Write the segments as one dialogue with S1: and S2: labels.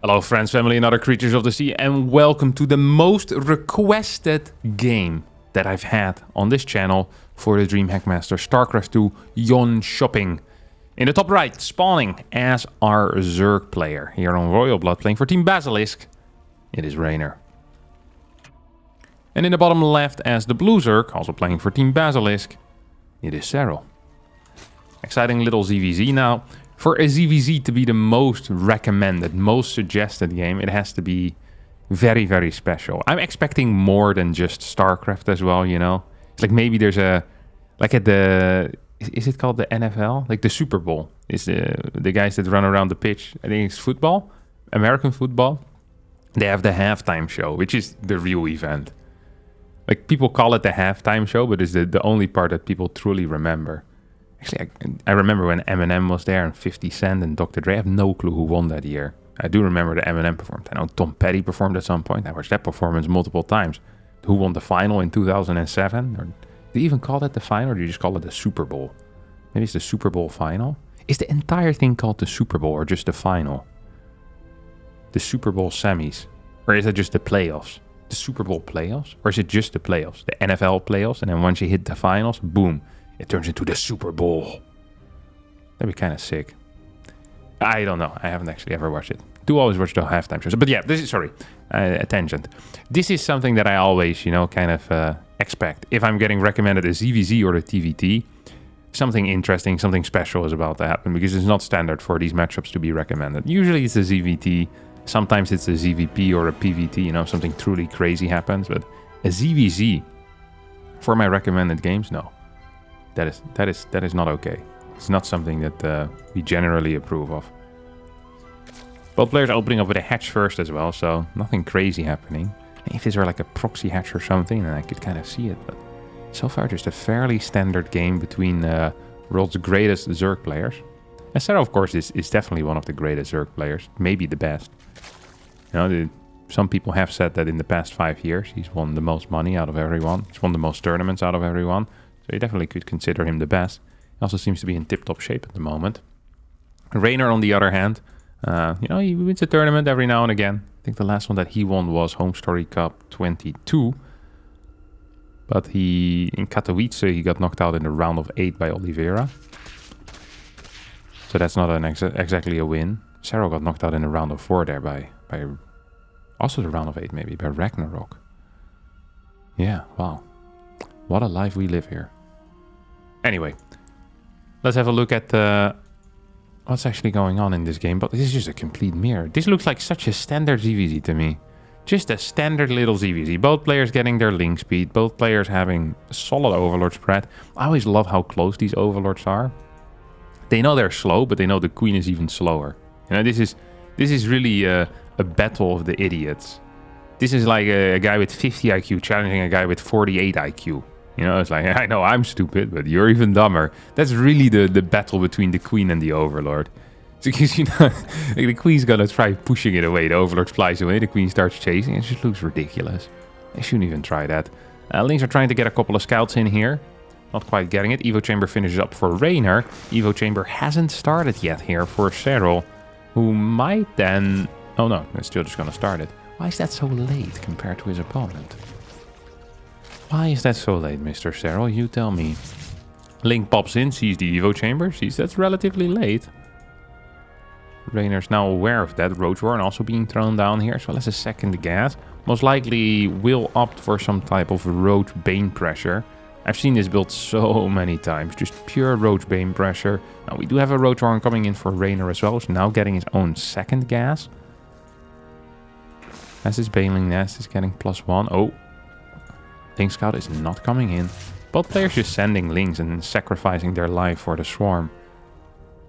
S1: Hello friends, family and other creatures of the sea, and welcome to the most requested game that I've had on this channel for the DreamHack Master StarCraft 2 Yon Shopping. In the top right, spawning as our Zerg player here on Royal Blood playing for Team Basilisk, it is Rainer. And in the bottom left as the blue Zerg, also playing for Team Basilisk, it is Cyril. Exciting little ZVZ now. For a ZVZ to be the most recommended, most suggested game, it has to be very, very special. I'm expecting more than just StarCraft as well, you know? It's like maybe there's a... Like at the... Is it called the NFL? Like the Super Bowl. Is the guys that run around the pitch. I think it's football. American football. They have the halftime show, which is the real event. Like people call it the halftime show, but it's the only part that people truly remember. Actually, I remember when Eminem was there and 50 Cent and Dr. Dre. I have no clue who won that year. I do remember the Eminem performance. I know Tom Petty performed at some point. I watched that performance multiple times. Who won the final in 2007? Or do you even call it the final, or do you just call it the Super Bowl? Maybe it's the Super Bowl final? Is the entire thing called the Super Bowl or just the final? The Super Bowl semis? Or is it just the playoffs? The Super Bowl playoffs? Or is it just the playoffs? The NFL playoffs, and then once you hit the finals, boom. It turns into the Super Bowl. That'd be kind of sick. I don't know. I haven't actually ever watched it. Do always watch the halftime shows. But yeah, this is, sorry, a tangent. This is something that I always, you know, kind of expect. If I'm getting recommended a ZVZ or a TVT, something interesting, something special is about to happen because it's not standard for these matchups to be recommended. Usually it's a ZVT. Sometimes it's a ZVP or a PVT, you know, something truly crazy happens. But a ZVZ for my recommended games, no. That is not okay. It's not something that we generally approve of. Both players opening up with a hatch first as well, so nothing crazy happening. If this were like a proxy hatch or something, then I could kind of see it. But so far, just a fairly standard game between the world's greatest Zerg players. And Sarah, of course, is definitely one of the greatest Zerg players, maybe the best. You know, some people have said that in the past 5 years, he's won the most money out of everyone. He's won the most tournaments out of everyone. So you definitely could consider him the best. He also seems to be in tip-top shape at the moment. Rainer, on the other hand, you know, he wins a tournament every now and again. I think the last one that he won was Home Story Cup 22. But in Katowice, he got knocked out in the round of 8 by Oliveira. So that's not exactly a win. Sarah got knocked out in the round of 4 there by also the round of 8 maybe, by Ragnarok. Yeah, wow. What a life we live here. Anyway, let's have a look at what's actually going on in this game. But this is just a complete mirror. This looks like such a standard ZVZ to me. Just a standard little ZVZ. Both players getting their link speed. Both players having a solid overlord spread. I always love how close these overlords are. They know they're slow, but they know the queen is even slower. You know, this is really a battle of the idiots. This is like a guy with 50 IQ challenging a guy with 48 IQ. You know, it's like, I know I'm stupid, but you're even dumber. That's really the battle between the queen and the overlord. Because, you know, like the queen's gonna try pushing it away. The overlord flies away, the queen starts chasing. It just looks ridiculous. They shouldn't even try that. Lynx are trying to get a couple of scouts in here. Not quite getting it. Evo Chamber finishes up for Rainer. Evo Chamber hasn't started yet here for Cyril, who might then... Oh no, they're still just gonna start it. Why is that so late compared to his opponent? Why is that so late, Mr. Cyril? You tell me. Link pops in, sees the Evo Chamber, sees that's relatively late. Rainer's now aware of that. Roach Warren also being thrown down here, as well as a second gas. Most likely will opt for some type of Roach Bane pressure. I've seen this build so many times, just pure Roach Bane pressure. Now we do have a Roach Warren coming in for Rainer as well, so now getting his own second gas. As his Baneling Nest is getting +1. Oh, Link Scout is not coming in. Both players just sending Links and sacrificing their life for the Swarm.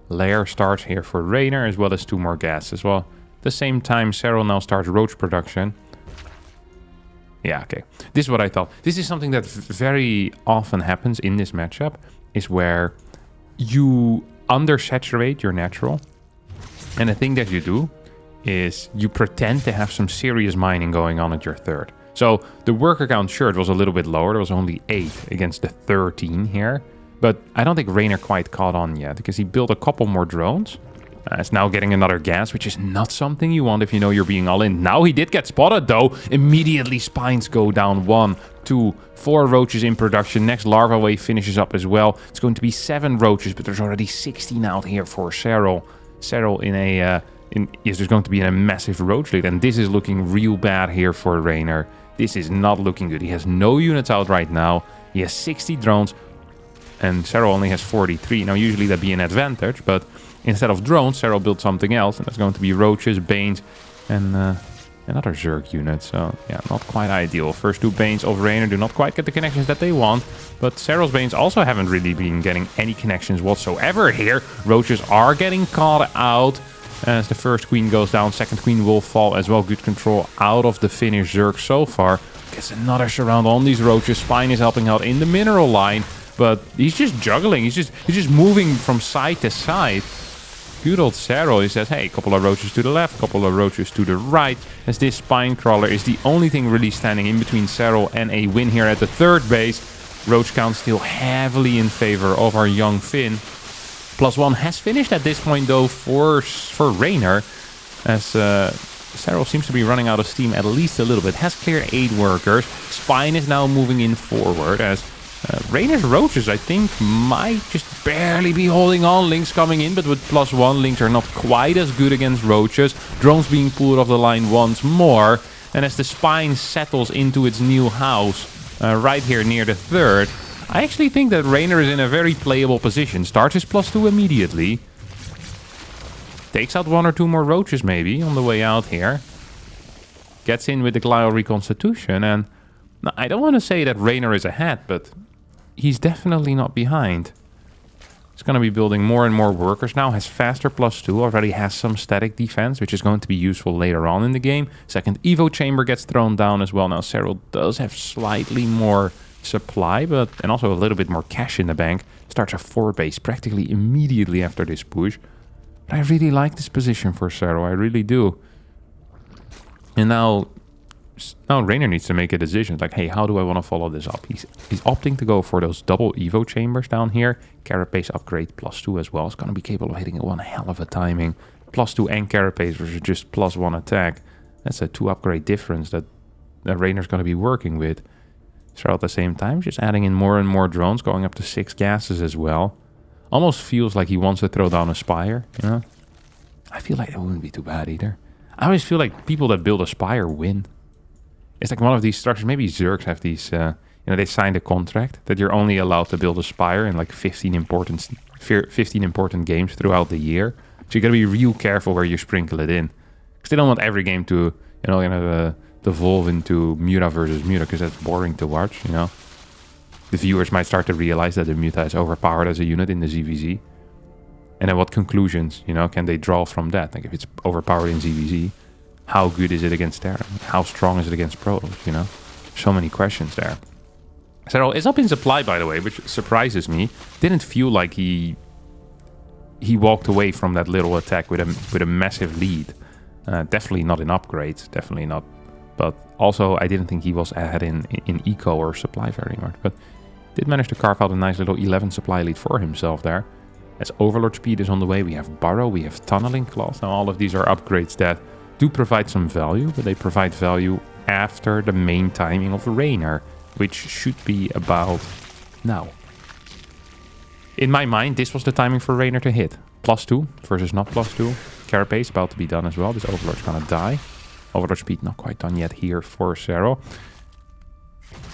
S1: Lair starts here for Rainer, as well as 2 more gas as well. At the same time, Cyril now starts Roach production. Yeah, okay. This is what I thought. This is something that very often happens in this matchup, is where you undersaturate your natural. And the thing that you do is you pretend to have some serious mining going on at your third. So the worker count, sure, it was a little bit lower. There was only 8 against the 13 here. But I don't think Rainer quite caught on yet, because he built a couple more drones. It's now getting another gas, which is not something you want if you know you're being all in. Now he did get spotted, though. Immediately, spines go down. 1, 2, 4 roaches in production. Next larva wave finishes up as well. It's going to be 7 roaches, but there's already 16 out here for Serral. Serral is just going to be in a massive roach lead, and this is looking real bad here for Rainer. This is not looking good. He has no units out right now. He has 60 drones, and Serral only has 43. Now, usually that'd be an advantage, but instead of drones, Serral built something else, and that's going to be roaches, banes, and another Zerg unit. So, yeah, not quite ideal. First 2 banes of Rainer do not quite get the connections that they want, but Serral's banes also haven't really been getting any connections whatsoever here. Roaches are getting caught out as the first queen goes down. Second queen will fall as well. Good control out of the Finnish Zerg so far. Gets another surround on these roaches. Spine is helping out in the mineral line, but he's just juggling. He's just moving from side to side. Good old Serral, he says, hey, a couple of roaches to the left, a couple of roaches to the right, as this spine crawler is the only thing really standing in between Serral and a win here at the third base. Roach count still heavily in favor of our young Finn. +1 has finished at this point, though, for Rainer, as Serral seems to be running out of steam at least a little bit. Has cleared 8 workers. Spine is now moving in forward, as Rainer's roaches, I think, might just barely be holding on. Links coming in, but with +1, links are not quite as good against roaches. Drones being pulled off the line once more. And as the spine settles into its new house, right here near the third, I actually think that Rainer is in a very playable position. Starts his +2 immediately. Takes out 1 or 2 more roaches maybe on the way out here. Gets in with the Glial Reconstitution, and I don't want to say that Rainer is ahead, but he's definitely not behind. He's going to be building more and more workers now. Has faster +2. Already has some static defense, which is going to be useful later on in the game. Second Evo chamber gets thrown down as well. Now Serral does have slightly more supply, and also a little bit more cash in the bank. Starts a 4 base practically immediately after this push. But I really like this position for Serral. I really do. And now Rainer needs to make a decision. Like, hey, how do I want to follow this up? He's opting to go for those double Evo chambers down here. Carapace upgrade +2 as well. It's going to be capable of hitting it one hell of a timing. +2 and Carapace versus just +1 attack. That's a 2 upgrade difference that Rainer's going to be working with. So at the same time, just adding in more and more drones, going up to 6 gases as well. Almost feels like he wants to throw down a Spire, you know? I feel like that wouldn't be too bad either. I always feel like people that build a Spire win. It's like one of these structures. Maybe Zergs have these, they signed a contract that you're only allowed to build a Spire in like 15 important games throughout the year. So you got to be real careful where you sprinkle it in. Because they don't want every game to, devolve into Muta versus Muta, because that's boring to watch, you know. The viewers might start to realize that the Muta is overpowered as a unit in the ZVZ. And then what conclusions, can they draw from that? Like if it's overpowered in ZVZ, how good is it against Terran? How strong is it against Protoss, So many questions there. Serral is up in supply, by the way, which surprises me. Didn't feel like he walked away from that little attack with a massive lead. Definitely not in upgrades, definitely not. But also, I didn't think he was ahead in eco or supply very much. But did manage to carve out a nice little 11 supply lead for himself there. As Overlord speed is on the way, we have Burrow, we have Tunneling Claws. Now all of these are upgrades that do provide some value, but they provide value after the main timing of Rainer, which should be about now. In my mind, this was the timing for Rainer to hit. +2 versus not +2. Carapace about to be done as well. This Overlord's gonna die. Overlord speed not quite done yet here for Serral.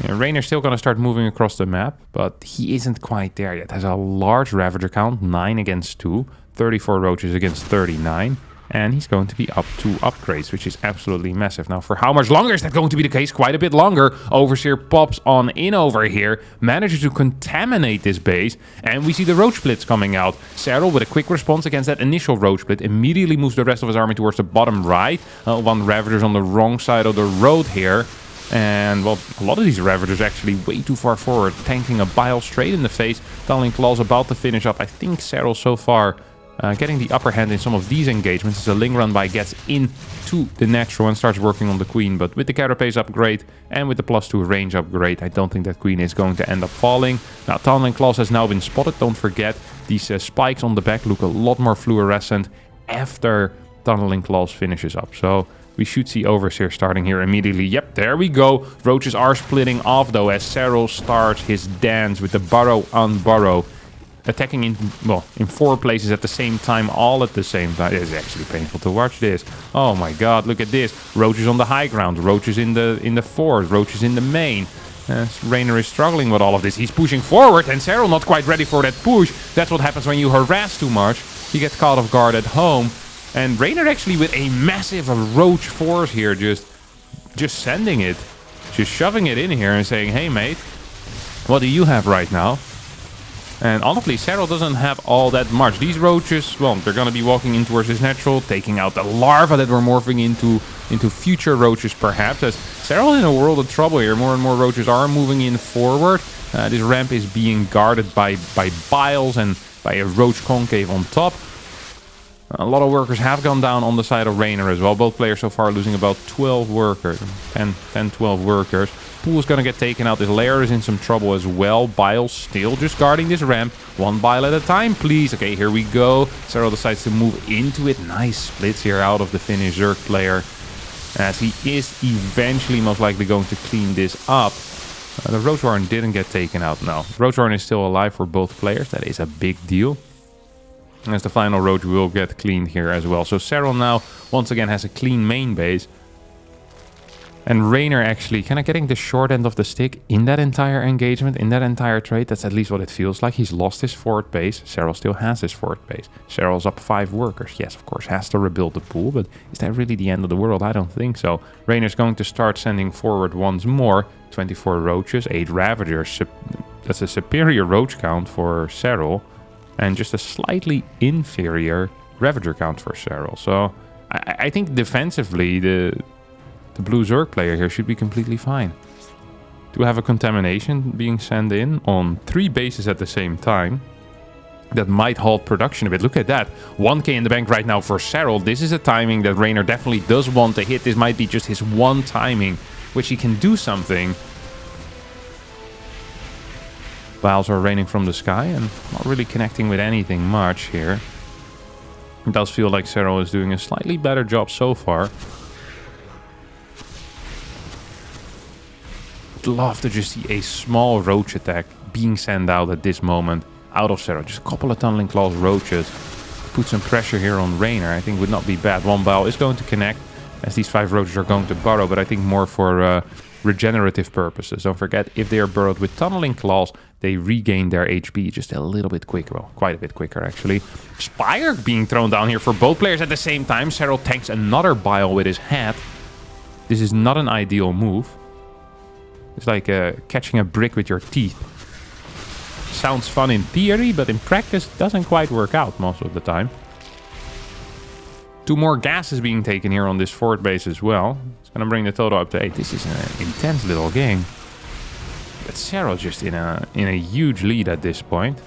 S1: Rainer's still going to start moving across the map, but he isn't quite there yet. Has a large Ravager count, 9 against 2, 34 roaches against 39, and he's going to be up 2 upgrades, which is absolutely massive. Now, for how much longer is that going to be the case? Quite a bit longer. Overseer pops on in over here, manages to contaminate this base, and we see the roach splits coming out. Serral, with a quick response against that initial roach split, immediately moves the rest of his army towards the bottom right. One Ravager's on the wrong side of the road here. And, well, a lot of these Ravagers actually way too far forward, tanking a Bile straight in the face. Tunneling Claws about to finish up. I think Serral so far getting the upper hand in some of these engagements. As the Ling Run by gets into the natural and starts working on the Queen. But with the Carapace upgrade and with the +2 range upgrade, I don't think that Queen is going to end up falling. Now, Tunneling Claws has now been spotted. Don't forget, these spikes on the back look a lot more fluorescent after Tunneling Claws finishes up. So we should see Overseer starting here immediately. Yep, there we go. Roaches are splitting off though as Serral starts his dance with the Burrow on Burrow. Attacking in 4 places at the same time, all at the same time. It's actually painful to watch this. Oh my god, look at this. Roaches on the high ground, roaches in the fort, roaches in the main. Raynor is struggling with all of this. He's pushing forward and Serral not quite ready for that push. That's what happens when you harass too much. You get caught off guard at home. And Raynor actually with a massive roach force here, just sending it. Just shoving it in here and saying, hey mate, what do you have right now? And honestly, Serral doesn't have all that much. These roaches, well, they're going to be walking in towards his natural, taking out the larvae that were morphing into future roaches perhaps. As Serral is in a world of trouble here. More and more roaches are moving in forward. This ramp is being guarded by biles and by a roach concave on top. A lot of workers have gone down on the side of Raynor as well. Both players so far losing about 12 workers. 10, 12 workers. Pool is going to get taken out. This layer is in some trouble as well. Bile still just guarding this ramp. 1 bile at a time, please. Okay, here we go. Serral decides to move into it. Nice splits here out of the Finnish Zerg player. As he is eventually most likely going to clean this up. The Roach Warren didn't get taken out. No, Roach Warren is still alive for both players. That is a big deal. As the final Roach will get cleaned here as well. So Serral now once again has a clean main base. And Raynor actually kind of getting the short end of the stick in that entire engagement, in that entire trade. That's at least what it feels like. He's lost his fort base. Serral still has his fort base. Serral's up 5 workers. Yes, of course, has to rebuild the pool. But is that really the end of the world? I don't think so. Raynor's going to start sending forward once more. 24 roaches, 8 ravagers. That's a superior roach count for Serral. And just a slightly inferior ravager count for Serral. So I think defensively the blue Zerg player here should be completely fine. To have a contamination being sent in on 3 bases at the same time, that might halt production a bit. Look at that. 1k in the bank right now for Serral. This is a timing that Raynor definitely does want to hit. This might be just his one timing, which he can do something. Vials are raining from the sky and not really connecting with anything much here. It does feel like Serral is doing a slightly better job so far. Love to just see a small roach attack being sent out at this moment out of Serral. Just a couple of Tunneling Claws roaches. Put some pressure here on Raynor. I think would not be bad. 1 bile is going to connect as these 5 roaches are going to burrow, but I think more for regenerative purposes. Don't forget, if they are burrowed with Tunneling Claws, they regain their HP just a little bit quicker. Well, quite a bit quicker actually. Spire being thrown down here for both players at the same time. Serral tanks another bile with his head. This is not an ideal move. It's like catching a brick with your teeth. Sounds fun in theory, but in practice doesn't quite work out most of the time. 2 more gases being taken here on this fort base as well. It's going to bring the total up to 8. This is an intense little game. But Serral just in a huge lead at this point.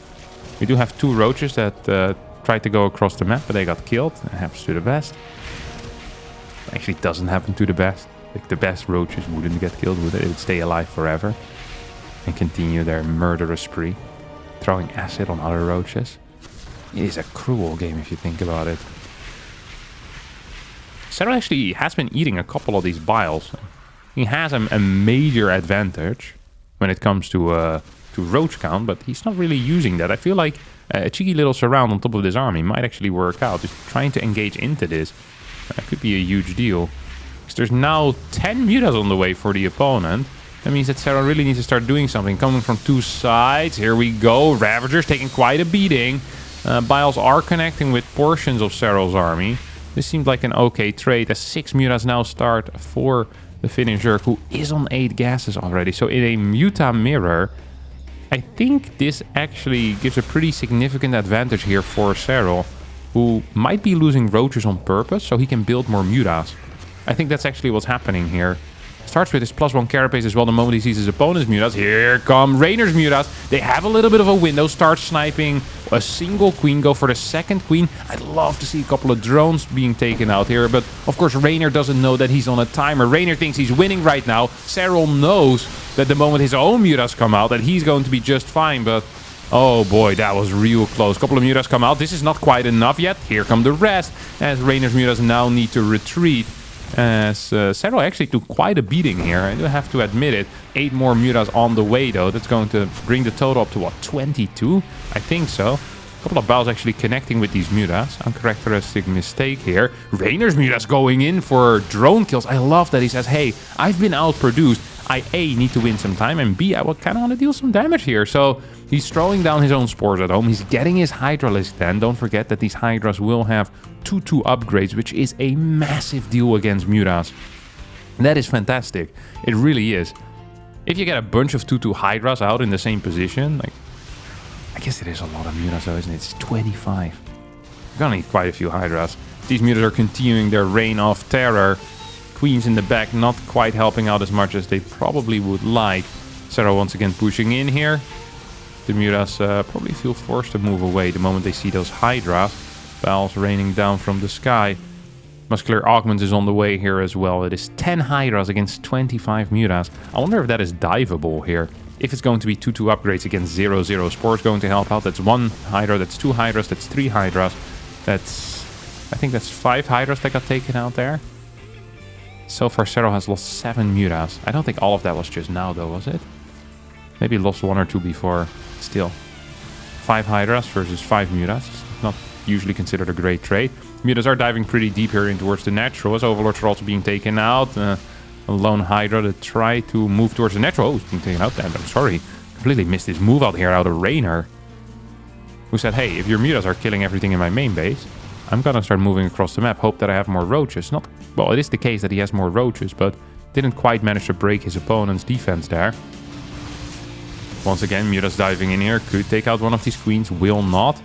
S1: We do have 2 roaches that tried to go across the map, but they got killed. It happens to the best. Actually, it doesn't happen to the best. Like the best roaches wouldn't get killed, would they? They would stay alive forever and continue their murderous spree, throwing acid on other roaches. It is a cruel game if you think about it. Serral actually has been eating a couple of these biles. He has a major advantage when it comes to roach count, but he's not really using that. I feel like a cheeky little surround on top of this army might actually work out. Just trying to engage into this could be a huge deal. There's now 10 mutas on the way for the opponent. That means that Serral really needs to start doing something. Coming from 2 sides. Here we go. Ravagers taking quite a beating. Biles are connecting with portions of Serral's army. This seemed like an okay trade. As 6 mutas now start for the Finnish Zerg, who is on 8 gases already. So in a muta mirror, I think this actually gives a pretty significant advantage here for Serral, who might be losing roaches on purpose so he can build more mutas. I think that's actually what's happening here. Starts with his +1 carapace as well the moment he sees his opponent's mutas. Here come Raynor's mutas. They have a little bit of a window. Start sniping a single queen. Go for the second queen. I'd love to see a couple of drones being taken out here. But of course Raynor doesn't know that he's on a timer. Raynor thinks he's winning right now. Serral knows that the moment his own mutas come out that he's going to be just fine. But Oh boy, that was real close. A couple of mutas come out. This is not quite enough yet. Here come the rest, as Rainer's mutas now need to retreat. As Serral actually took quite a beating here. I do have to admit it. 8 more mutas on the way, though. That's going to bring the total up to, what, 22? I think so. A couple of battles actually connecting with these mutas. Uncharacteristic mistake here. Rainer's mutas going in for drone kills. I love that he says, hey, I've been outproduced. I A, need to win some time, and B, I kind of want to deal some damage here. So he's throwing down his own spores at home. He's getting his Hydralisk then. Don't forget that these Hydras will have 2/2 upgrades, which is a massive deal against mutas. That is fantastic. It really is. If you get a bunch of 2/2 Hydras out in the same position, like, I guess it is a lot of mutas though, isn't it? It's 25. You're gonna need quite a few Hydras. These mutas are continuing their reign of terror. Queens in the back not quite helping out as much as they probably would like. Serral once again pushing in here. The mutas probably feel forced to move away the moment they see those Hydras. Balls raining down from the sky. Muscular Augments is on the way here as well. It is 10 Hydras against 25 mutas. I wonder if that is diveable here. If it's going to be 2/2 upgrades against 0/0 spores going to help out. That's 1 Hydra, that's 2 Hydras, that's 3 Hydras. I think that's 5 Hydras that got taken out there. So far, Serral has lost 7 mutas. I don't think all of that was just now, though, was it? Maybe lost 1 or 2 before. Still. 5 Hydras versus 5 mutas. Not usually considered a great trade. Mutas are diving pretty deep here in towards the natural, as Overlords are also being taken out. A lone Hydra to try to move towards the natural. Oh, he's being taken out then. I'm sorry. Completely missed his move out here out of Rainer. Who said, hey, if your mutas are killing everything in my main base, I'm gonna start moving across the map. Hope that I have more roaches. Well, it is the case that he has more roaches, but didn't quite manage to break his opponent's defense there. Once again, mutas diving in here. Could take out one of these queens. Will not.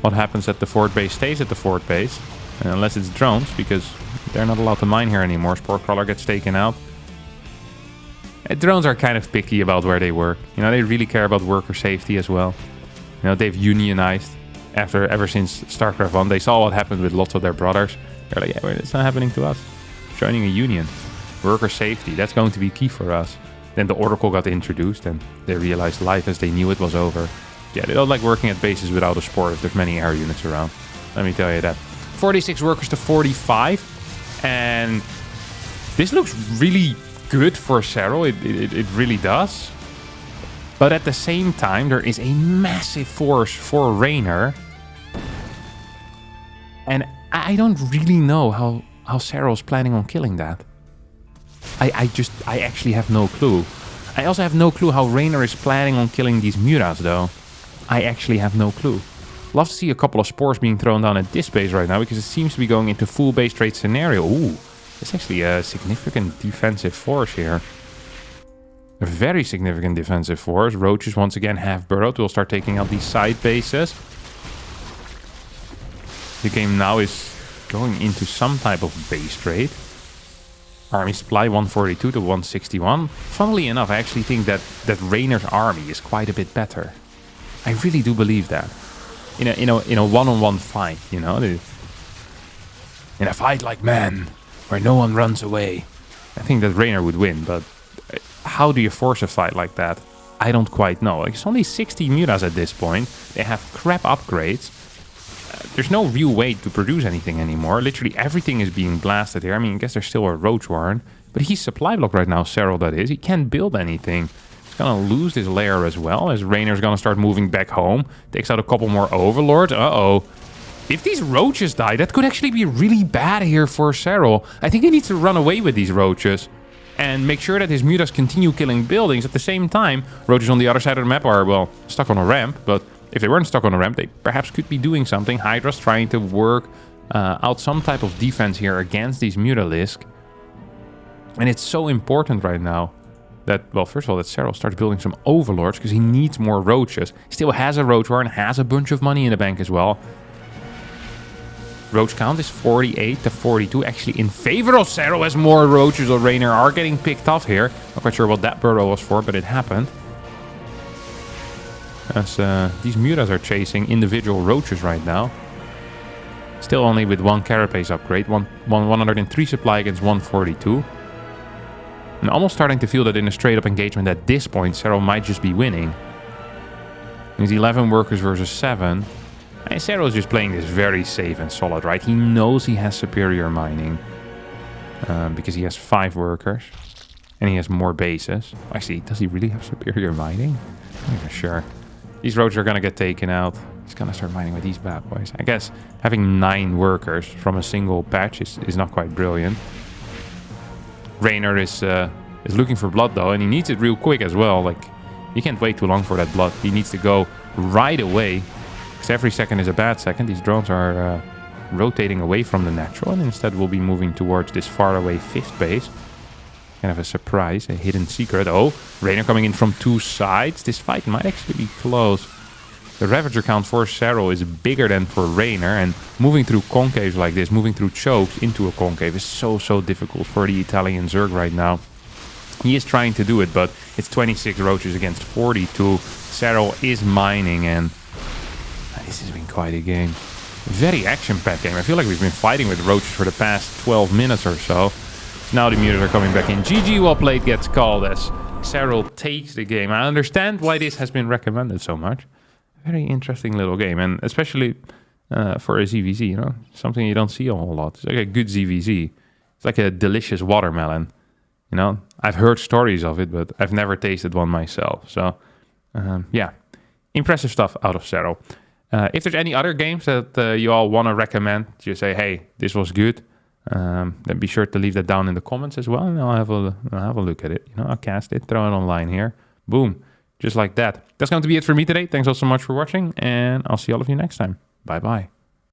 S1: What happens at the fort base stays at the fort base. Unless it's drones, because they're not allowed to mine here anymore. Spore Crawler gets taken out. Drones are kind of picky about where they work. You know, they really care about worker safety as well. You know, they've unionized. Ever since StarCraft 1, they saw what happened with lots of their brothers. They're like, yeah, it's not happening to us. Joining a union. Worker safety, that's going to be key for us. Then the Oracle got introduced and they realized life as they knew it was over. Yeah, they don't like working at bases without a spore if there's many air units around. Let me tell you that. 46 workers to 45. And this looks really good for Serral. It really does. But at the same time, there is a massive force for Rainer. And I don't really know how Serral's planning on killing that. I actually have no clue. I also have no clue how Rainer is planning on killing these mutas, though. I actually have no clue. Love to see a couple of spores being thrown down at this base right now, because it seems to be going into full base trade scenario. Ooh, it's actually a significant defensive force here. A very significant defensive force. Roaches once again have burrowed. We'll start taking out these side bases. The game now is going into some type of base trade. Army supply 142 to 161. Funnily enough, I actually think that Rainer's army is quite a bit better. I really do believe that. In a one-on-one fight, you know, in a fight like man, where no one runs away, I think that Rainer would win. But how do you force a fight like that? I don't quite know. It's only 60 mutas at this point. They have crap upgrades. There's no real way to produce anything anymore. Literally everything is being blasted here. I mean, I guess there's still a roach warren, but he's supply blocked right now, Serral that is. He can't build anything. He's gonna lose this layer as well, as Rainer's gonna start moving back home. Takes out a couple more overlords. Uh-oh. If these roaches die, that could actually be really bad here for Serral. I think he needs to run away with these roaches and make sure that his mutas continue killing buildings. At the same time, roaches on the other side of the map are, well, stuck on a ramp, but if they weren't stuck on a ramp, they perhaps could be doing something. Hydra's trying to work out some type of defense here against these Mutalisk. And it's so important right now that, well, first of all, that Serral starts building some overlords because he needs more roaches. He still has a roach warren, has a bunch of money in the bank as well. Roach count is 48 to 42, actually in favor of Serral, as more roaches or Rainer are getting picked off here. Not quite sure what that burrow was for, but it happened. As these mutas are chasing individual roaches right now. Still only with one carapace upgrade. 103 supply against 142. I'm almost starting to feel that in a straight up engagement at this point, Serral might just be winning. He's 11 workers versus 7. And Sero's just playing this very safe and solid, right? He knows he has superior mining. Because he has 5 workers. And he has more bases. Actually, does he really have superior mining? I'm not even sure. These roads are going to get taken out. He's going to start mining with these bad boys. I guess having 9 workers from a single patch is not quite brilliant. Rainer is looking for blood, though. And he needs it real quick as well. Like, he can't wait too long for that blood. He needs to go right away. Because every second is a bad second. These drones are rotating away from the natural. And instead we'll be moving towards this faraway 5th base. Kind of a surprise, a hidden secret. Oh, Rainer coming in from 2 sides. This fight might actually be close. The Ravager count for Sero is bigger than for Rainer. And moving through concaves like this, moving through chokes into a concave is so difficult for the Italian Zerg right now. He is trying to do it, but it's 26 roaches against 42. Sero is mining, and this has been quite a game. Very action-packed game. I feel like we've been fighting with roaches for the past 12 minutes or so. Now the mutas are coming back in. GG well played gets called as Cyril takes the game. I understand why this has been recommended so much. Very interesting little game, and especially for a ZVZ, you know, something you don't see a whole lot. It's like a good ZVZ. It's like a delicious watermelon. You know, I've heard stories of it, but I've never tasted one myself. So, yeah, impressive stuff out of Cyril. If there's any other games that you all want to recommend, just say, hey, this was good. Then be sure to leave that down in the comments as well, and I'll have a look at it. You know, I'll cast it, throw it online here. Boom. Just like that. That's going to be it for me today. Thanks all so much for watching, and I'll see all of you next time. Bye-bye.